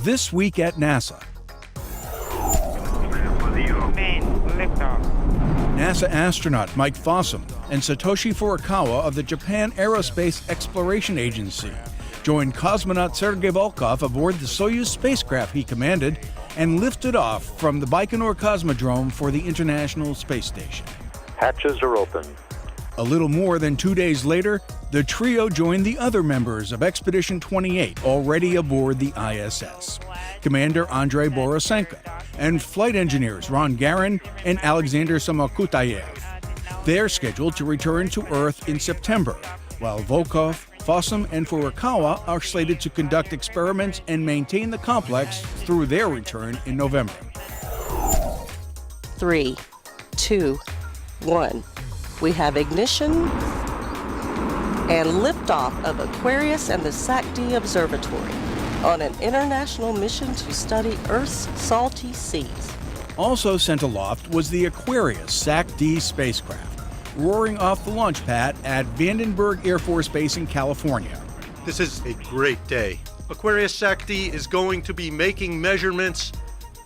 This week at NASA. NASA astronaut Mike Fossum and Satoshi Furukawa of the Japan Aerospace Exploration Agency joined cosmonaut Sergei Volkov aboard the Soyuz spacecraft he commanded and lifted off from the Baikonur Cosmodrome for the International Space Station. Hatches are open. A little more than 2 days later, the trio joined the other members of Expedition 28 already aboard the ISS. Commander Andrei Borisenko and flight engineers Ron Garin and Alexander Samokutayev. They're scheduled to return to Earth in September, while Volkov, Fossum, and Furukawa are slated to conduct experiments and maintain the complex through their return in November. 3, 2, 1. We have ignition and liftoff of Aquarius and the SAC-D Observatory on an international mission to study Earth's salty seas. Also sent aloft was the Aquarius SAC-D spacecraft, roaring off the launch pad at Vandenberg Air Force Base in California. This is a great day. Aquarius SAC-D is going to be making measurements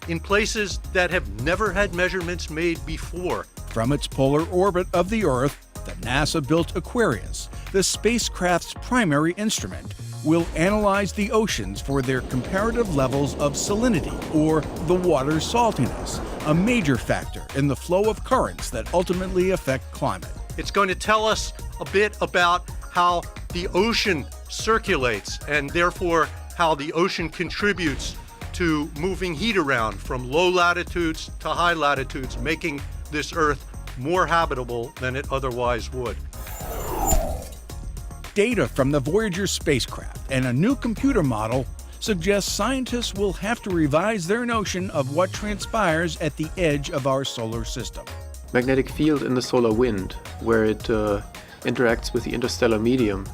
in places that have never had measurements made before. From its polar orbit of the Earth, the NASA-built Aquarius, the spacecraft's primary instrument, will analyze the oceans for their comparative levels of salinity, or the water's saltiness, a major factor in the flow of currents that ultimately affect climate. It's going to tell us a bit about how the ocean circulates and therefore how the ocean contributes to moving heat around from low latitudes to high latitudes, making this Earth more habitable than it otherwise would. Data from the Voyager spacecraft and a new computer model suggests scientists will have to revise their notion of what transpires at the edge of our solar system. Magnetic field in the solar wind, where it interacts with the interstellar medium,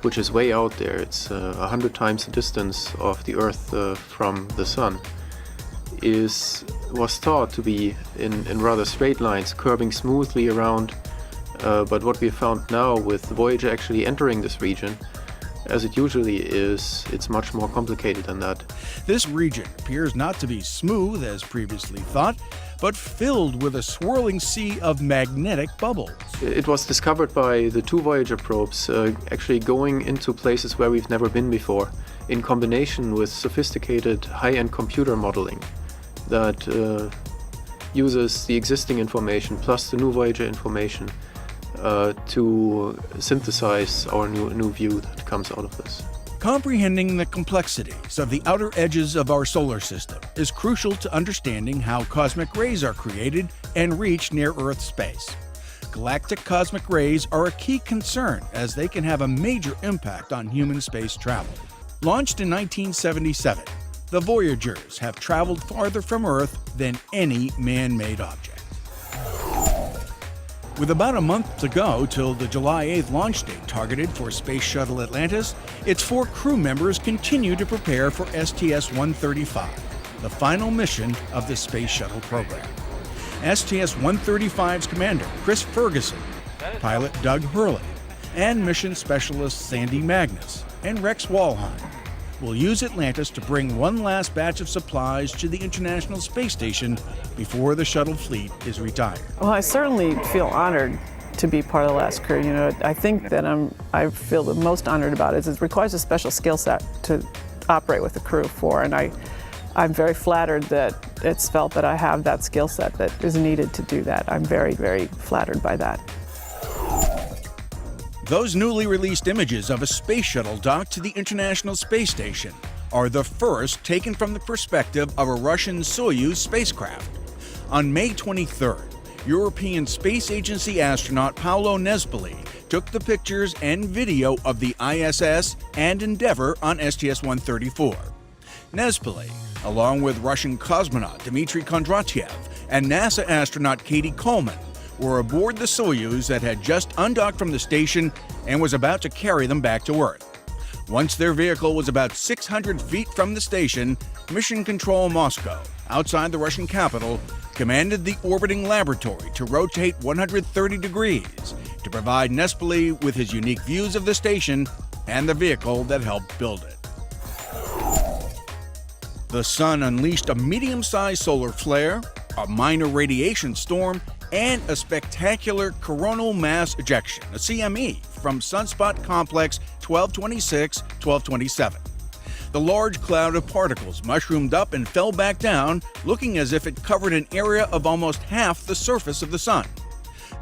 which is way out there. It's 100 times the distance of the Earth from the Sun, was thought to be in rather straight lines, curving smoothly around. But what we found now with Voyager actually entering this region, as it usually is, it's much more complicated than that. This region appears not to be smooth as previously thought, but filled with a swirling sea of magnetic bubbles. It was discovered by the two Voyager probes actually going into places where we've never been before, in combination with sophisticated high-end computer modeling that uses the existing information plus the new Voyager information to synthesize our new view that comes out of this. Comprehending the complexities of the outer edges of our solar system is crucial to understanding how cosmic rays are created and reach near-Earth space. Galactic cosmic rays are a key concern as they can have a major impact on human space travel. Launched in 1977, the Voyagers have traveled farther from Earth than any man-made object. With about a month to go till the July 8th launch date targeted for Space Shuttle Atlantis, its 4 crew members continue to prepare for STS-135, the final mission of the Space Shuttle program. STS-135's commander, Chris Ferguson, pilot Doug Hurley, and mission specialist Sandy Magnus and Rex Walheim will use Atlantis to bring one last batch of supplies to the International Space Station before the shuttle fleet is retired. Well, I certainly feel honored to be part of the last crew. You know, I think that I feel the most honored about it is it requires a special skill set to operate with the crew for, and I'm very flattered that it's felt that I have that skill set that is needed to do that. I'm very, very flattered by that. Those newly released images of a space shuttle docked to the International Space Station are the first taken from the perspective of a Russian Soyuz spacecraft. On May 23rd, European Space Agency astronaut Paolo Nespoli took the pictures and video of the ISS and Endeavour on STS-134. Nespoli, along with Russian cosmonaut Dmitry Kondratyev and NASA astronaut Katie Coleman, were aboard the Soyuz that had just undocked from the station and was about to carry them back to Earth. Once their vehicle was about 600 feet from the station, Mission Control Moscow, outside the Russian capital, commanded the orbiting laboratory to rotate 130 degrees to provide Nespoli with his unique views of the station and the vehicle that helped build it. The sun unleashed a medium-sized solar flare, a minor radiation storm, and a spectacular coronal mass ejection, a CME, from sunspot complex 1226-1227. The large cloud of particles mushroomed up and fell back down, looking as if it covered an area of almost half the surface of the sun.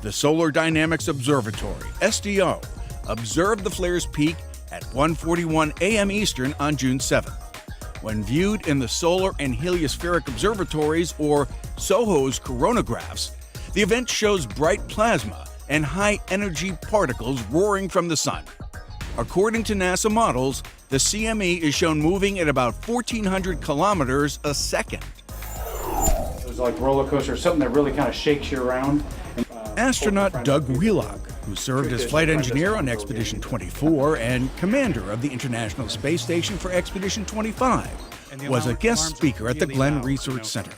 The Solar Dynamics Observatory, SDO, observed the flare's peak at 1:41 a.m. Eastern on June 7th. When viewed in the Solar and Heliospheric Observatories, or SOHO's coronagraphs, the event shows bright plasma and high-energy particles roaring from the sun. According to NASA models, the CME is shown moving at about 1,400 kilometers a second. It was like a roller coaster, something that really kind of shakes you around. Astronaut Doug Wheelock, who served as flight engineer on Expedition 24 and commander of the International Space Station for Expedition 25, was a guest speaker at the Glenn Research Center.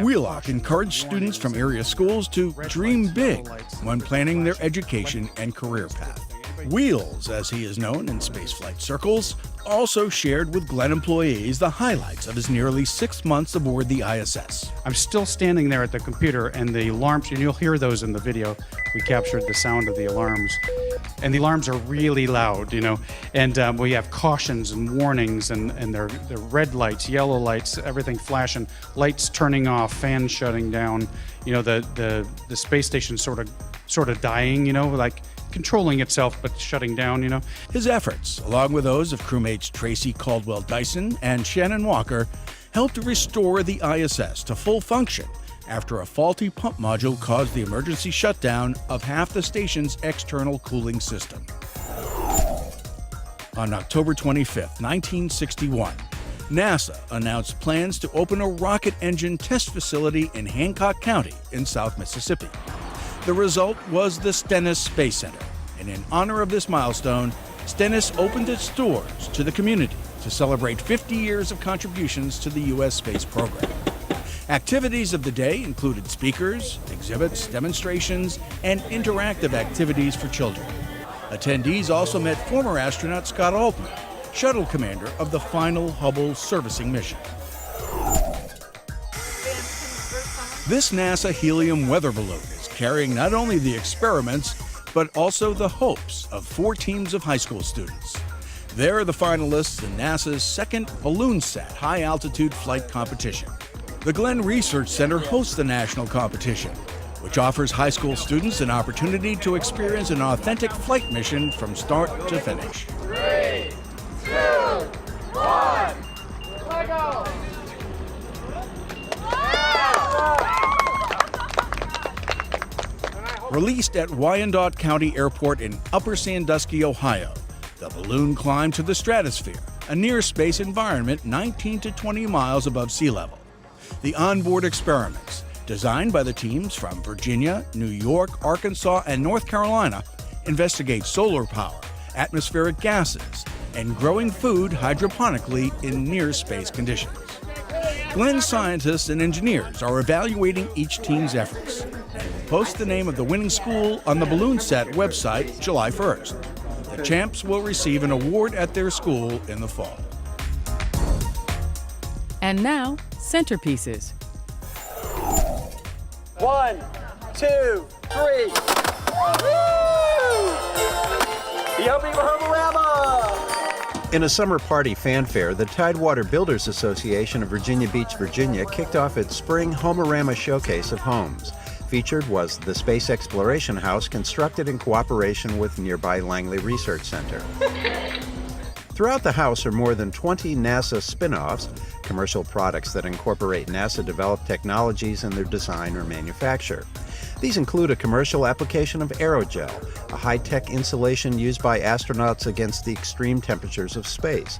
Wheelock encouraged students from area schools to dream big when planning their education and career path. Wheels, as he is known in spaceflight circles, also shared with Glenn employees the highlights of his nearly 6 months aboard the ISS. I'm still standing there at the computer, and the alarms, and you'll hear those in the video. We captured the sound of the alarms. And the alarms are really loud, and we have cautions and warnings, and they're red lights, yellow lights, everything flashing, lights turning off, fans shutting down. The space station sort of dying, like controlling itself but shutting down. His efforts, along with those of crewmates Tracy Caldwell Dyson and Shannon Walker, helped to restore the ISS to full function after a faulty pump module caused the emergency shutdown of half the station's external cooling system. On October 25, 1961, NASA announced plans to open a rocket engine test facility in Hancock County in South Mississippi. The result was the Stennis Space Center, and in honor of this milestone, Stennis opened its doors to the community to celebrate 50 years of contributions to the U.S. space program. Activities of the day included speakers, exhibits, demonstrations, and interactive activities for children. Attendees also met former astronaut Scott Altman, shuttle commander of the final Hubble servicing mission. This NASA helium weather balloon is carrying not only the experiments, but also the hopes of 4 teams of high school students. They're the finalists in NASA's second BalloonSat high-altitude flight competition. The Glenn Research Center hosts the national competition, which offers high school students an opportunity to experience an authentic flight mission from start to finish. 3, 2, 1, let go! Released at Wyandotte County Airport in Upper Sandusky, Ohio, the balloon climbed to the stratosphere, a near-space environment 19 to 20 miles above sea level. The onboard experiments, designed by the teams from Virginia, New York, Arkansas, and North Carolina, investigate solar power, atmospheric gases, and growing food hydroponically in near-space conditions. Glenn scientists and engineers are evaluating each team's efforts and will post the name of the winning school on the BalloonSat website July 1st. The champs will receive an award at their school in the fall. And now, centerpieces. 1, 2, 3. Yummy Homearama! In a summer party fanfare, the Tidewater Builders Association of Virginia Beach, Virginia kicked off its spring Homearama showcase of homes. Featured was the Space Exploration House, constructed in cooperation with nearby Langley Research Center. Throughout the house are more than 20 NASA spin-offs, commercial products that incorporate NASA-developed technologies in their design or manufacture. These include a commercial application of aerogel, a high-tech insulation used by astronauts against the extreme temperatures of space.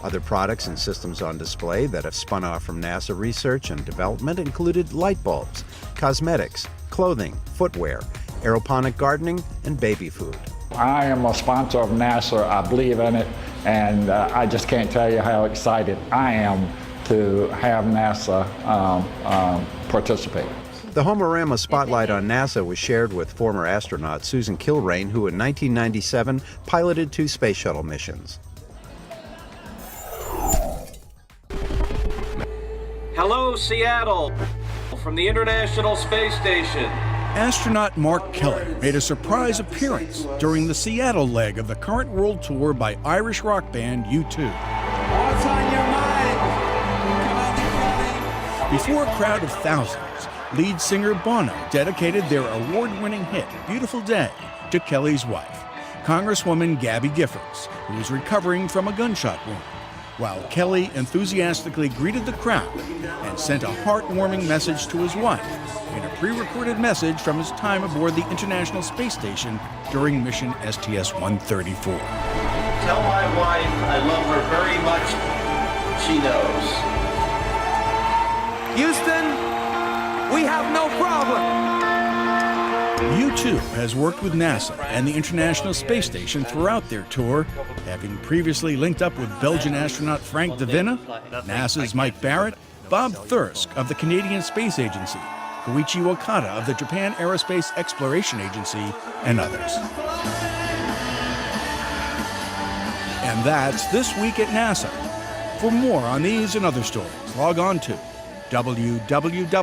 Other products and systems on display that have spun off from NASA research and development included light bulbs, cosmetics, clothing, footwear, aeroponic gardening, and baby food. I am a sponsor of NASA. I believe in it, and I just can't tell you how excited I am to have NASA participate. The Homearama spotlight on NASA was shared with former astronaut Susan Kilrain, who in 1997 piloted 2 space shuttle missions. Seattle from the International Space Station. Astronaut Mark Kelly made a surprise appearance during the Seattle leg of the current world tour by Irish rock band U2. What's on your mind? Before a crowd of thousands, lead singer Bono dedicated their award-winning hit, Beautiful Day, to Kelly's wife, Congresswoman Gabby Giffords, who was recovering from a gunshot wound, while Kelly enthusiastically greeted the crowd and sent a heartwarming message to his wife in a pre-recorded message from his time aboard the International Space Station during mission STS-134. Tell my wife I love her very much. She knows. Houston, we have no problem. U2 has worked with NASA and the International Space Station throughout their tour, having previously linked up with Belgian astronaut Frank De Vinne, NASA's Mike Barrett, Bob Thirsk of the Canadian Space Agency, Koichi Wakata of the Japan Aerospace Exploration Agency, and others. And that's This Week at NASA. For more on these and other stories, log on to www.nasa.gov.